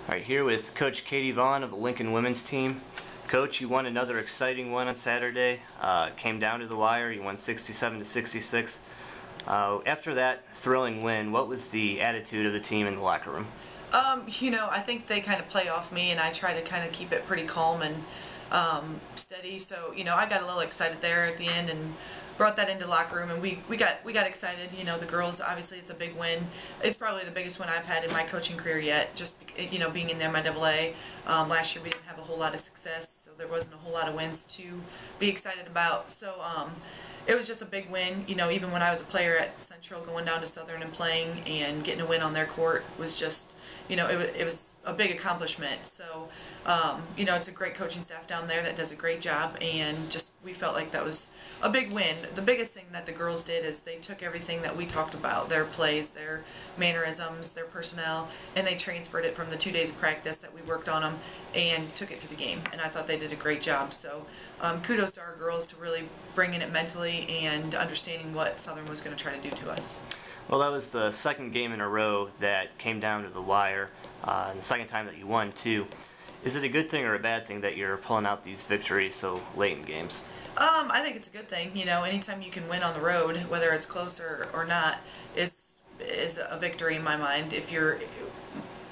All right, here with Coach Katie Vaughn of the Lincoln women's team. Coach, you won another exciting one on Saturday. Came down to the wire. You won 67-66. After that thrilling win, what was the attitude of the team in the locker room? I think they kind of play off me, and I try to kind of keep it pretty calm and steady. So, I got a little excited there at the end and brought that into the locker room, and we got excited. The girls, obviously it's a big win. It's probably the biggest one I've had in my coaching career yet, just being in the MIAA. Last year we didn't have a whole lot of success, so there wasn't a whole lot of wins to be excited about. So it was just a big win. Even when I was a player at Central, going down to Southern and playing and getting a win on their court was just, it was a big accomplishment. So, it's a great coaching staff down there that does a great job, and just we felt like that was a big win. The biggest thing that the girls did is they took everything that we talked about, their plays, their mannerisms, their personnel, and they transferred it from the 2 days of practice that we worked on them and took it to the game. And I thought they did a great job. So kudos to our girls to really bringing it mentally and understanding what Southern was going to try to do to us. Well, that was the second game in a row that came down to the wire, and the second time that you won, too. Is it a good thing or a bad thing that you're pulling out these victories so late in games? I think it's a good thing. Anytime you can win on the road, whether it's close or not, is a victory in my mind.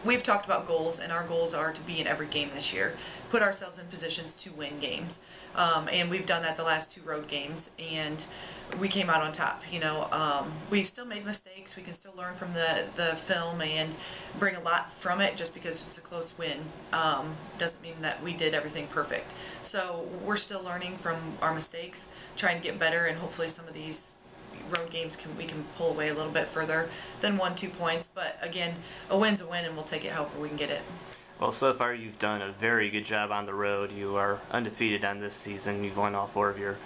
We've talked about goals, and our goals are to be in every game this year, put ourselves in positions to win games, and we've done that the last 2 road games, and we came out on top. We still made mistakes. We can still learn from the film and bring a lot from it. Just because it's a close win doesn't mean that we did everything perfect. So we're still learning from our mistakes, trying to get better, and hopefully some of these road games we can pull away a little bit further than 1-2 points. But again, a win's a win, and we'll take it however we can get it. Well, so far you've done a very good job on the road. You are undefeated on this season. You've won all 4 of your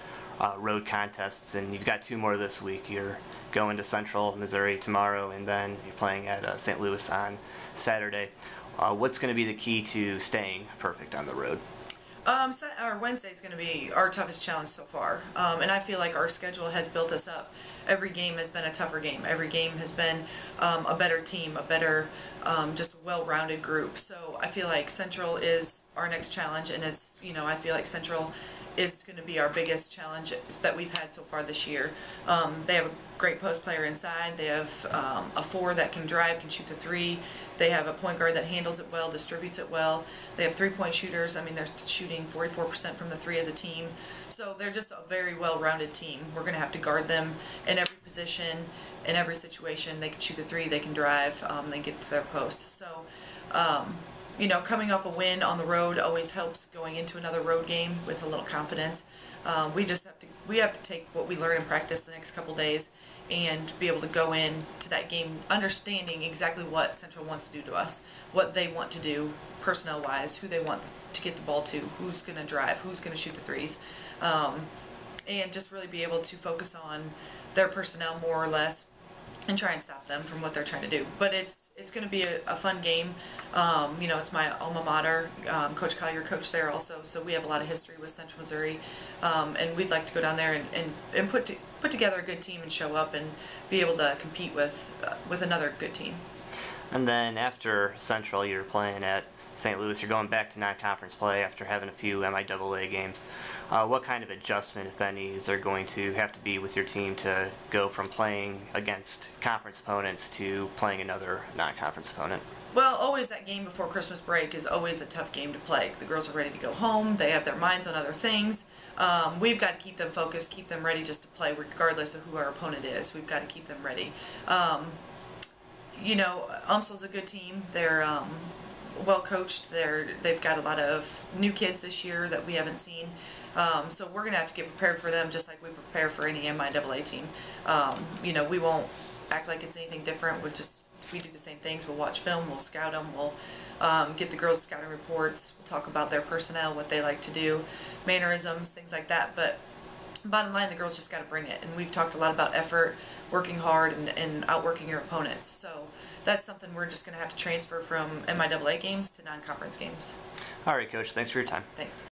road contests, and you've got 2 more this week. You're going to Central Missouri tomorrow, and then you're playing at St. Louis on Saturday. What's going to be the key to staying perfect on the road? Our Wednesday is going to be our toughest challenge so far, and I feel like our schedule has built us up. Every game has been a tougher game. Every game has been a better team, a better, just well-rounded group. So I feel like Central is our next challenge, and it's, I feel like Central is going to be our biggest challenge that we've had so far this year. They have a great post player inside. They have a 4 that can drive, can shoot the 3. They have a point guard that handles it well, distributes it well. They have 3-point shooters. I mean, they're shooting 44% from the 3 as a team. So they're just a very well-rounded team. We're going to have to guard them in every position, in every situation. They can shoot the 3, they can drive, they get to their post. So, coming off a win on the road always helps going into another road game with a little confidence. We have to take what we learn in practice the next couple days and be able to go into that game understanding exactly what Central wants to do to us, what they want to do personnel-wise, who they want to get the ball to, who's going to drive, who's going to shoot the 3s, and just really be able to focus on their personnel more or less and try and stop them from what they're trying to do. But it's going to be a fun game. It's my alma mater. Coach Collier coached there also, so we have a lot of history with Central Missouri, and we'd like to go down there and put together a good team and show up and be able to compete with another good team. And then after Central, you're playing at St. Louis. You're going back to non-conference play after having a few MIAA games. What kind of adjustment, if any, is there going to have to be with your team to go from playing against conference opponents to playing another non-conference opponent? Well, always that game before Christmas break is always a tough game to play. The girls are ready to go home. They have their minds on other things. We've got to keep them focused, keep them ready just to play regardless of who our opponent is. We've got to keep them ready. UMSL's a good team. They're well coached. They've got a lot of new kids this year that we haven't seen. So we're going to have to get prepared for them just like we prepare for any MIAA team. We won't act like it's anything different. We do the same things. We'll watch film, we'll scout them, we'll get the girls' scouting reports, we'll talk about their personnel, what they like to do, mannerisms, things like that. But bottom line, the girls just got to bring it. And we've talked a lot about effort, working hard, and outworking your opponents. So that's something we're just going to have to transfer from MIAA games to non-conference games. All right, Coach. Thanks for your time. Thanks.